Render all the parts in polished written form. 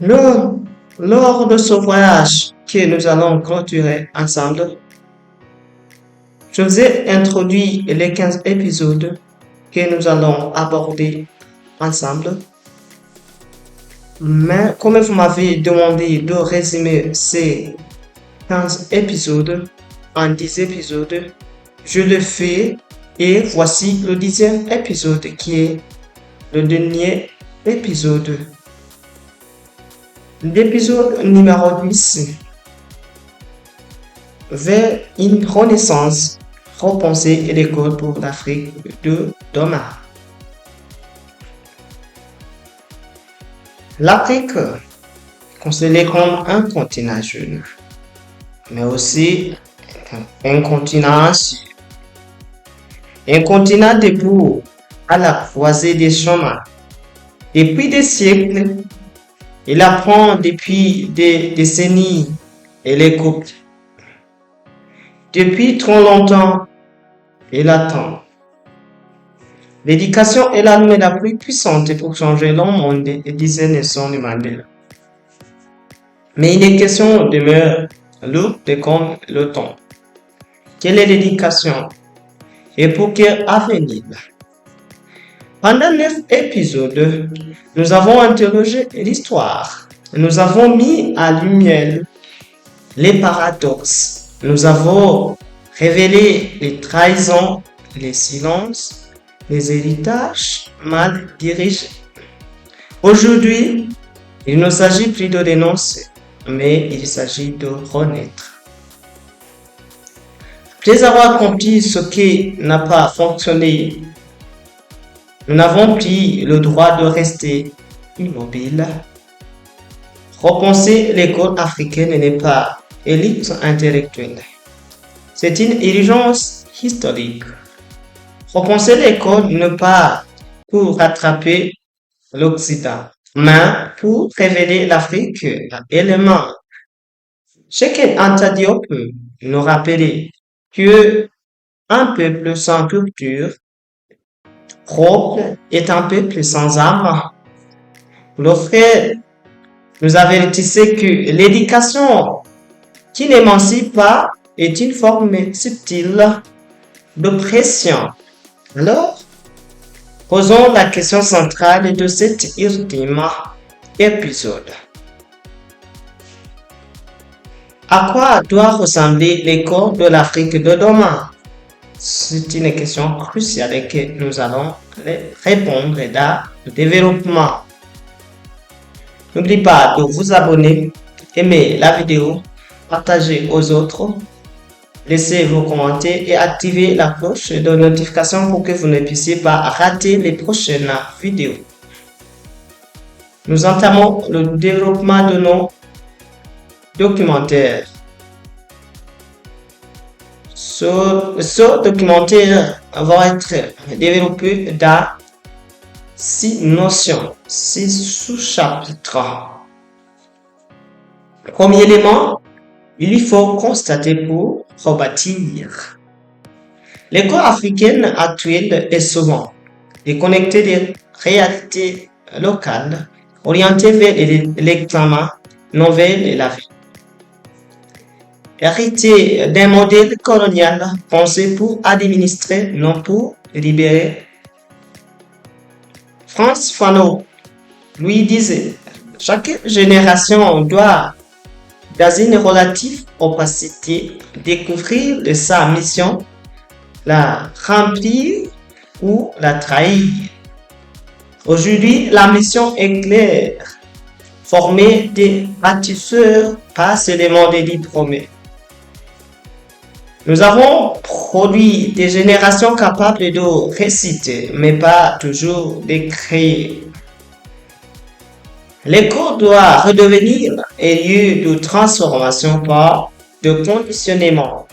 Lors, lors de ce voyage que nous allons clôturer ensemble, je vous ai introduit les 15 épisodes que nous allons aborder ensemble. Mais comme vous m'avez demandé de résumer ces 15 épisodes en 10 épisodes, je le fais et voici le 10e épisode qui est le dernier épisode. L'épisode numéro 10, vers une renaissance, repenser l'école pour l'Afrique de demain. L'Afrique, considérée comme un continent jeune, mais aussi un continent ancien, un continent debout à la croisée des chemins. Depuis des siècles, il apprend depuis des décennies et l'écoute. Depuis trop longtemps, il attend. L'éducation est l'arme la plus puissante pour changer le monde, disait Nelson Mandela. Mais une question demeure lourde comme le temps. Quelle est l'éducation et pour quel avenir? Pendant 9 épisodes, nous avons interrogé l'histoire. Nous avons mis à lumière les paradoxes. Nous avons révélé les trahisons, les silences, les héritages mal dirigés. Aujourd'hui, il ne s'agit plus de dénoncer, mais il s'agit de renaître. Après avoir compris ce qui n'a pas fonctionné, nous n'avons plus le droit de rester immobile. Repenser l'école africaine n'est pas élite intellectuelle. C'est une urgence historique. Repenser l'école n'est pas pour rattraper l'Occident, mais pour révéler l'Afrique elle-même. Cheikh Anta Diop nous rappelait que un peuple sans culture propre est un peuple sans âme. Le frère nous avertissait que l'éducation qui n'émancipe pas est une forme subtile de pression. Alors, posons la question centrale de cet ultime épisode. À quoi doit ressembler l'école de l'Afrique de demain? C'est une question cruciale et que nous allons répondre dans le développement. N'oubliez pas de vous abonner, aimer la vidéo, partager aux autres, laissez vos commentaires et activez la cloche de notification pour que vous ne puissiez pas rater les prochaines vidéos. Nous entamons le développement de nos documentaires. Ce documentaire va être développé dans 6 notions, 6 sous-chapitres. Premier élément, il faut constater pour rebâtir. L'école africaine actuelle est souvent déconnectée des réalités locales, orientée vers l'examen, non vers la vie. Hérité d'un modèle colonial pensé pour administrer, non pour libérer. Frantz Fanon lui disait, chaque génération doit, dans une relative opacité, découvrir de sa mission, la remplir ou la trahir. Aujourd'hui, la mission est claire, former des bâtisseurs, pas seulement des diplômés. Nous avons produit des générations capables de réciter, mais pas toujours de créer. L'école doit redevenir un lieu de transformation, pas de conditionnement.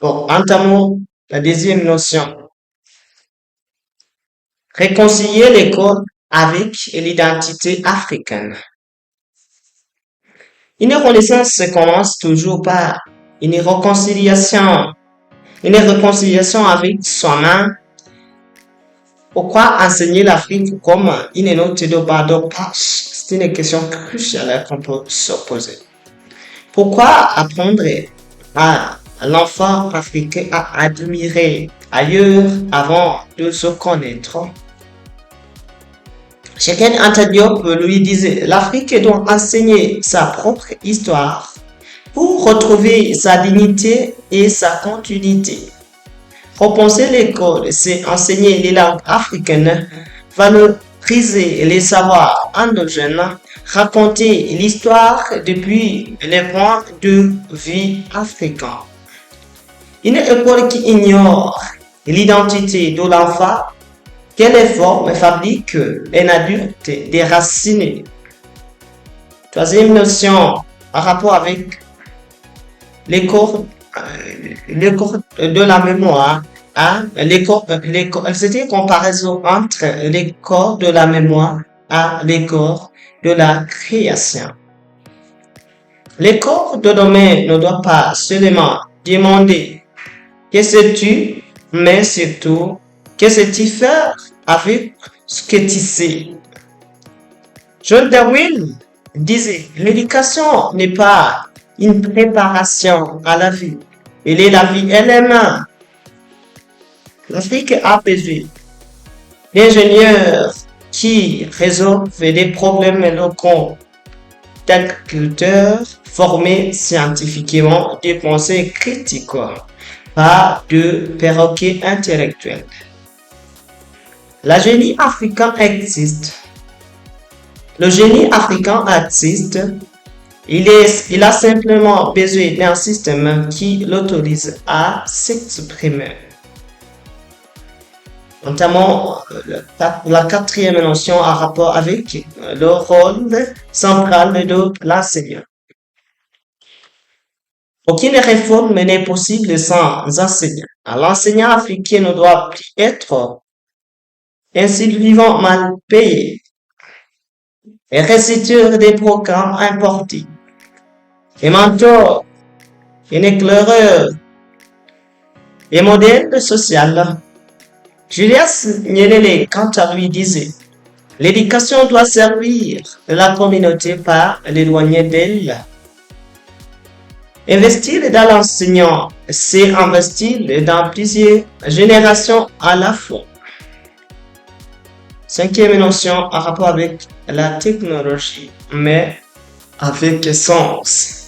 Bon, entamons la deuxième notion. Réconcilier l'école avec l'identité africaine. Une renaissance commence toujours par une réconciliation avec soi-même Pourquoi enseigner l'Afrique comme une note de bas de page? C'est une question cruciale qu'on peut se poser. Pourquoi apprendre à l'enfant africain à admirer ailleurs avant de se connaître? Chacun Anta Diop lui disait, l'Afrique doit enseigner sa propre histoire pour retrouver sa dignité et sa continuité. Repenser l'école, c'est enseigner les langues africaines, valoriser les savoirs endogènes, raconter l'histoire depuis les points de vue africains. Une école qui ignore l'identité de l'enfant, quelle forme fabrique un adulte déraciné. Troisième notion en rapport avec les corps de la mémoire, hein, c'était une comparaison entre les corps de la mémoire et les corps de la création. Les corps de domaine ne doivent pas seulement demander que sais-tu, mais surtout que sais-tu faire avec ce que tu sais. John Darwin disait, l'éducation n'est pas une préparation à la vie. Elle est la vie elle-même. L'Afrique a besoin d'ingénieurs qui résolvent des problèmes locaux, d'agriculteurs formés scientifiquement, de pensées critiques, pas de perroquets intellectuels. Le génie africain existe. Le génie africain existe. Il a simplement besoin d'un système qui l'autorise à s'exprimer. Notamment, la quatrième notion a rapport avec le rôle central de l'enseignant. Aucune réforme n'est possible sans enseignant. L'enseignant africain ne doit plus être un survivant mal payé et réciteur des programmes importés. Et mentor, un éclaireur et modèle social. Julius Nyerere, quant à lui, disait, l'éducation doit servir la communauté par l'éloigner d'elle. Investir dans l'enseignant, c'est investir dans plusieurs générations à la fois. Cinquième notion en rapport avec la technologie, mais avec sens.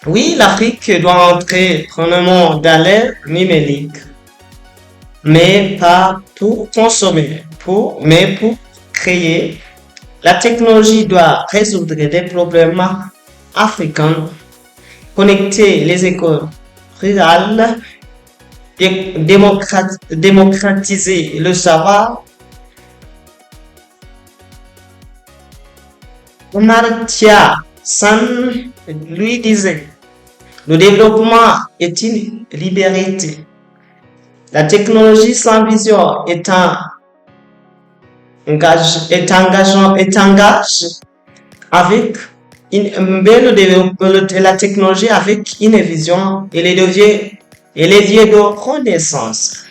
Oui, l'Afrique doit entrer pleinement dans l'ère numérique, mais pas pour consommer, mais pour créer. La technologie doit résoudre des problèmes africains, connecter les écoles rurales, démocratiser le savoir. Amartya Sen lui disait, le développement est une liberté. La technologie sans vision est engage avec une belle développement de la technologie avec une vision et les leviers de renaissance.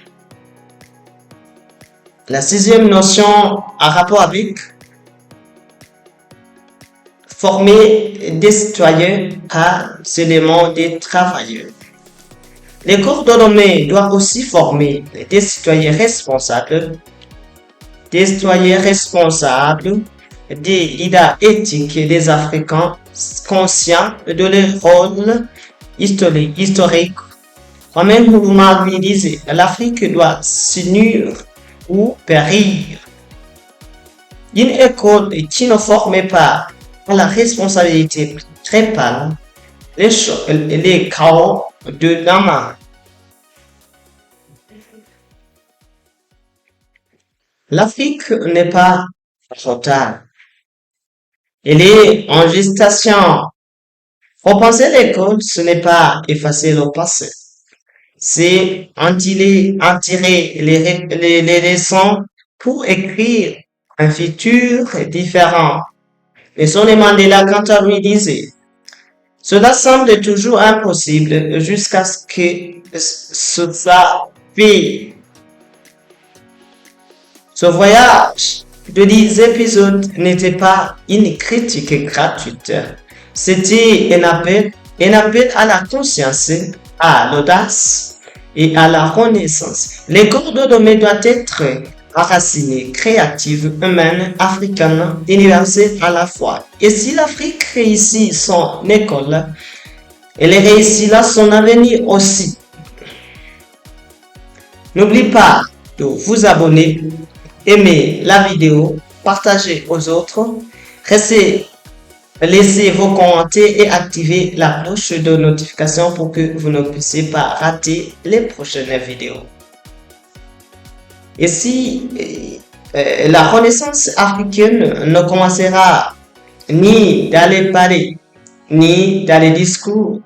La sixième notion a rapport avec former des citoyens à seulement des travailleurs. Les cours de domaine doivent aussi former des citoyens responsables, des leaders éthiques et des Africains conscients de leur rôle historique. Kwame Nkrumah lui disait, l'Afrique doit s'unir ou périr. Une école qui ne forme pas à la responsabilité prépare les chaos de demain. L'Afrique n'est pas totale. Elle est en gestation. Repenser l'école, ce n'est pas effacer le passé. C'est en tirer les leçons pour écrire un futur différent. Nelson Mandela, quant à lui, disait, cela semble toujours impossible jusqu'à ce que ce soit fait. Ce voyage de 10 épisodes n'était pas une critique gratuite. C'était un appel à la conscience, à l'audace et à la renaissance. L'école de Domé doit être enracinée, créative, humaine, africaine, universelle à la fois. Et si l'Afrique réussit son école, elle réussit là son avenir aussi. N'oublie pas de vous abonner, aimer la vidéo, partager aux autres, laissez vos commentaires et activez la cloche de notification pour que vous ne puissiez pas rater les prochaines vidéos. Et si la renaissance africaine ne commencera ni dans les palais, ni dans les discours,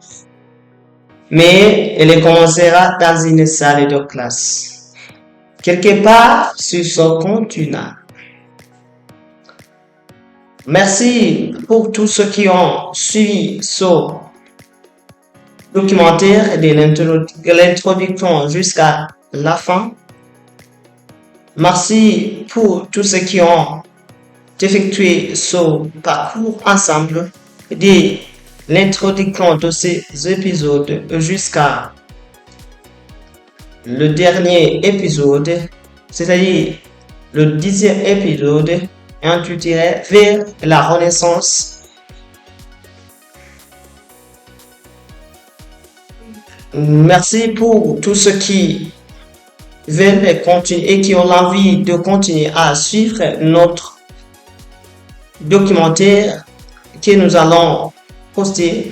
mais elle commencera dans une salle de classe, quelque part sur ce continent. Merci pour tous ceux qui ont suivi ce documentaire de l'introduction jusqu'à la fin. Merci pour tous ceux qui ont effectué ce parcours ensemble de l'introduction de ces épisodes jusqu'à le dernier épisode, c'est-à-dire le 10e épisode intitulé Vers la Renaissance. Merci pour tous ceux qui veulent continuer et qui ont l'envie de continuer à suivre notre documentaire que nous allons poster.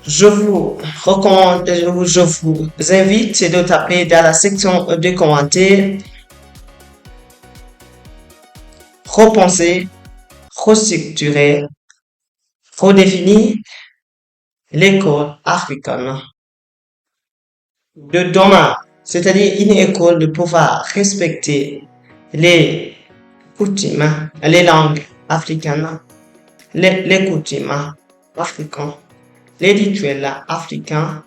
Je vous recommande, je vous invite de taper dans la section de commentaires repenser, restructurer, redéfinir l'école africaine de demain, c'est-à-dire une école de pouvoir respecter les coutumes, les langues africaines, les coutumes africaines, les rituels africains